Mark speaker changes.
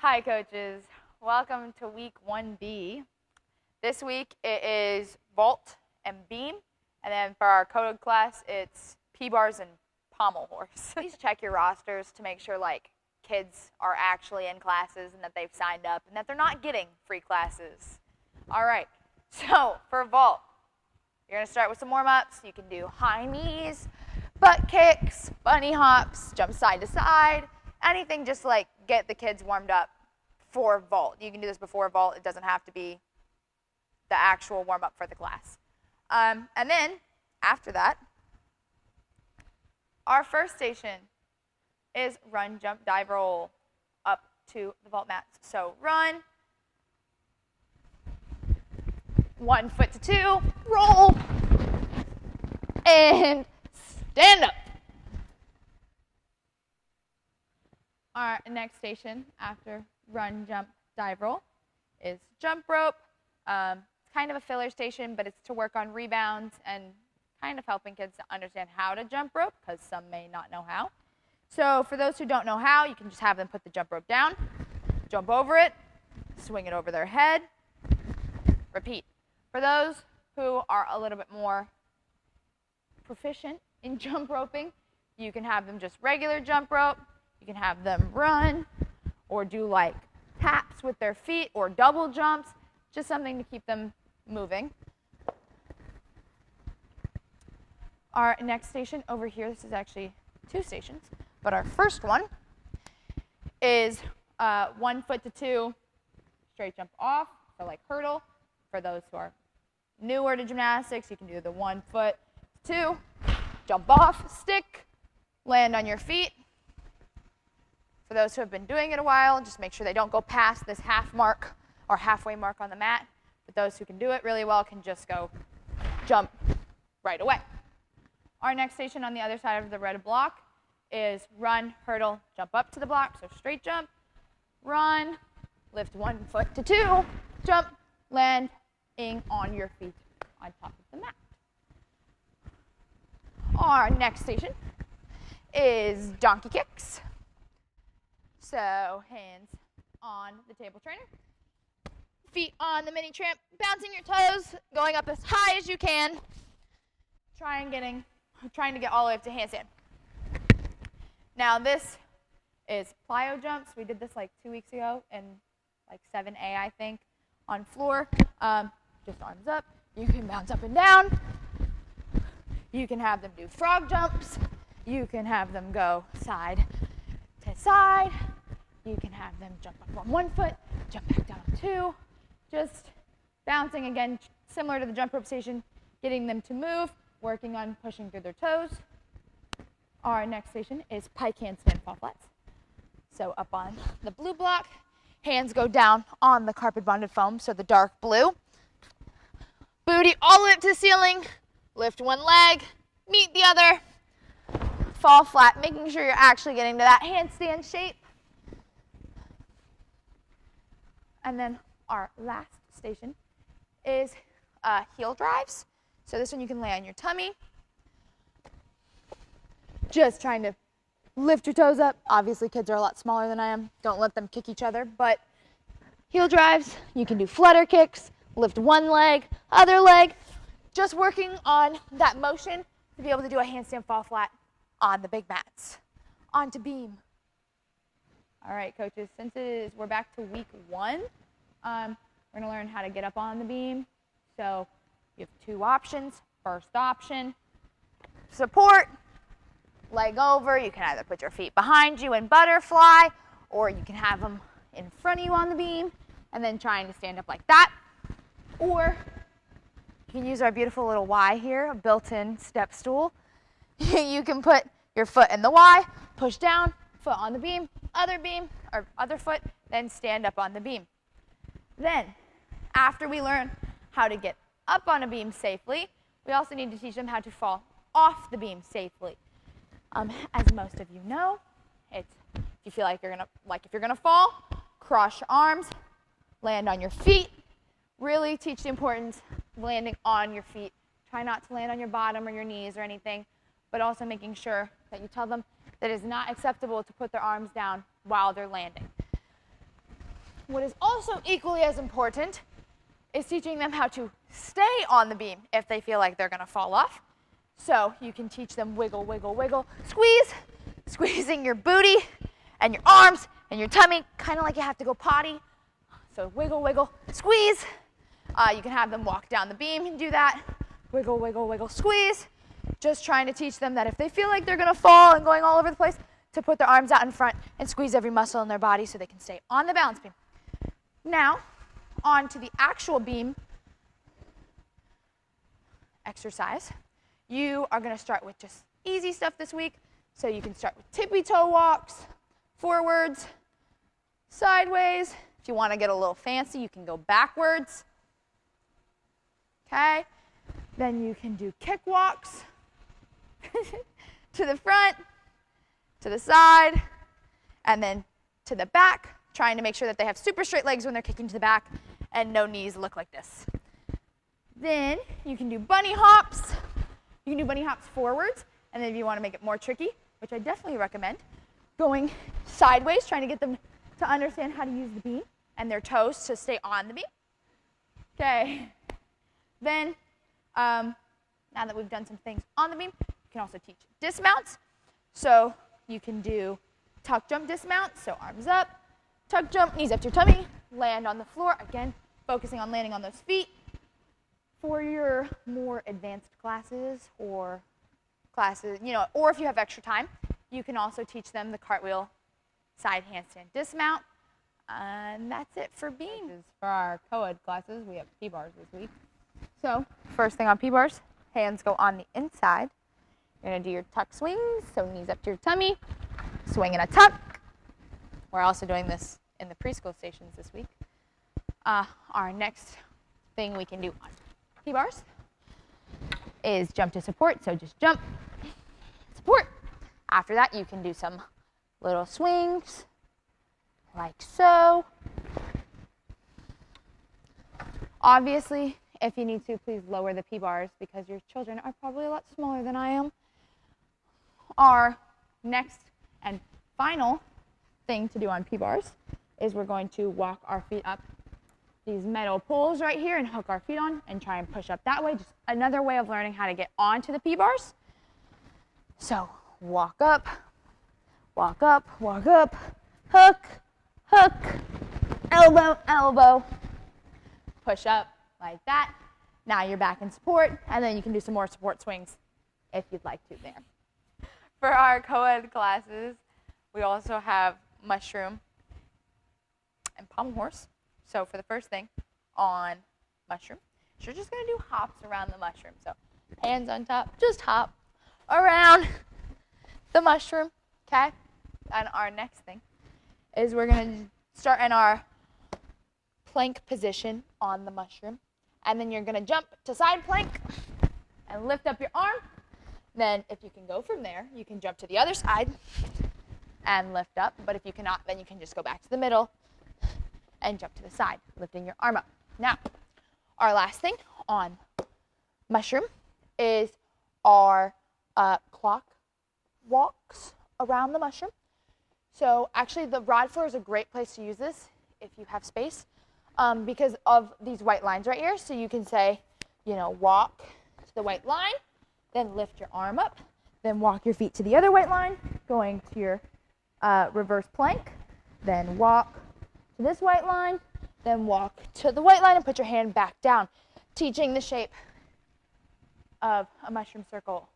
Speaker 1: Hi coaches, welcome to week 1B. This week it is vault and beam, and then for our coded class it's P-bars and pommel horse. Please check your rosters to make sure kids are actually in classes and that they've signed up and that they're not getting free classes. All right, so for vault, you're going to start with some warm-ups. You can do high knees, butt kicks, bunny hops, jump side to side, anything just get the kids warmed up for vault. You can do this before vault. It doesn't have to be the actual warm-up for the class. And then, after that, our first station is run, jump, dive, roll up to the vault mats. So run, 1 foot to 2, roll, and stand up. Our next station after run, jump, dive, roll is jump rope. It's kind of a filler station, but it's to work on rebounds and kind of helping kids to understand how to jump rope because some may not know how. So for those who don't know how, you can just have them put the jump rope down, jump over it, swing it over their head, repeat. For those who are a little bit more proficient in jump roping, you can have them just regular jump rope. You can have them run or do taps with their feet or double jumps, just something to keep them moving. Our next station over here, this is actually 2 stations, but our first one is 1 foot to 2, straight jump off, so hurdle. For those who are newer to gymnastics, you can do the 1 foot to 2, jump off, stick, land on your feet. For those who have been doing it a while, just make sure they don't go past this half mark or halfway mark on the mat. But those who can do it really well can just go jump right away. Our next station on the other side of the red block is run, hurdle, jump up to the block. So straight jump, run, lift 1 foot to 2, jump, landing on your feet on top of the mat. Our next station is donkey kicks. So hands on the table trainer, feet on the mini tramp, bouncing your toes, going up as high as you can, trying to get all the way up to handstand. Now this is plyo jumps. We did this 2 weeks ago in 7A, I think, on floor. Just arms up. You can bounce up and down. You can have them do frog jumps. You can have them go side to side. You can have them jump up on 1 foot, jump back down on 2, just bouncing again, similar to the jump rope station, getting them to move, working on pushing through their toes. Our next station is pike handstand fall flats. So up on the blue block, hands go down on the carpet bonded foam, so the dark blue. Booty all the way up to the ceiling, lift 1 leg, meet the other, fall flat, making sure you're actually getting to that handstand shape. And then our last station is heel drives. So this one you can lay on your tummy. Just trying to lift your toes up. Obviously kids are a lot smaller than I am. Don't let them kick each other. But heel drives, you can do flutter kicks, lift 1 leg, other leg. Just working on that motion to be able to do a handstand fall flat on the big mats. On to beam. All right, coaches, we're back to week 1, we're going to learn how to get up on the beam. So you have 2 options. First option, support, leg over. You can either put your feet behind you and butterfly, or you can have them in front of you on the beam and then trying to stand up like that. Or you can use our beautiful little Y here, a built-in step stool. You can put your foot in the Y, push down, foot on the beam, other foot, then stand up on the beam. Then, after we learn how to get up on a beam safely, we also need to teach them how to fall off the beam safely. As most of you know, if you feel if you're gonna fall, cross your arms, land on your feet. Really teach the importance of landing on your feet. Try not to land on your bottom or your knees or anything, but also making sure that you tell them that it is not acceptable to put their arms down while they're landing. what is also equally as important is teaching them how to stay on the beam if they feel like they're gonna fall off. So you can teach them wiggle, wiggle, wiggle, squeeze, squeezing your booty and your arms and your tummy, kind of like you have to go potty. So wiggle, wiggle, squeeze. You can have them walk down the beam and do that. Wiggle, wiggle, wiggle, squeeze. Just trying to teach them that if they feel like they're gonna fall and going all over the place, to put their arms out in front and squeeze every muscle in their body so they can stay on the balance beam. Now, on to the actual beam exercise. You are gonna start with just easy stuff this week. So you can start with tippy toe walks, forwards, sideways. If you wanna get a little fancy, you can go backwards. Okay? Then you can do kick walks to the front, to the side, and then to the back, trying to make sure that they have super straight legs when they're kicking to the back and no knees look like this. Then you can do bunny hops. You can do bunny hops forwards, and then if you want to make it more tricky, which I definitely recommend, going sideways, trying to get them to understand how to use the beam and their toes to stay on the beam. Okay. Then, now that we've done some things on the beam, you can also teach dismounts. So you can do tuck jump dismount, so arms up, tuck jump, knees up to your tummy, land on the floor, again, focusing on landing on those feet. For your more advanced classes or classes, or if you have extra time, you can also teach them the cartwheel side handstand dismount. And that's it for beam.
Speaker 2: For our co-ed classes, we have P-bars this week.
Speaker 1: So first thing on P-bars, hands go on the inside. You're gonna do your tuck swings, so knees up to your tummy, swing and a tuck. We're also doing this in the preschool stations this week. Our next thing we can do on P-bars is jump to support, so just jump, support. After that, you can do some little swings, like so. Obviously, if you need to, please lower the P-bars because your children are probably a lot smaller than I am. Our next and final thing to do on P-bars is we're going to walk our feet up these metal poles right here and hook our feet on and try and push up that way. Just another way of learning how to get onto the P-bars. So walk up, hook, hook, elbow, elbow, push up like that. Now you're back in support, and then you can do some more support swings if you'd like to there. For our co-ed classes, we also have mushroom and pommel horse. So for the first thing on mushroom, you're just going to do hops around the mushroom. So hands on top, just hop around the mushroom, okay? And our next thing is we're going to start in our plank position on the mushroom. And then you're going to jump to side plank and lift up your arm. Then if you can go from there, you can jump to the other side and lift up. But if you cannot, then you can just go back to the middle and jump to the side, lifting your arm up. Now, our last thing on mushroom is our clock walks around the mushroom. So actually the rod floor is a great place to use this if you have space because of these white lines right here. So you can say, walk to the white line, then lift your arm up, then walk your feet to the other white line, going to your reverse plank, then walk to this white line, then walk to the white line and put your hand back down, teaching the shape of a mushroom circle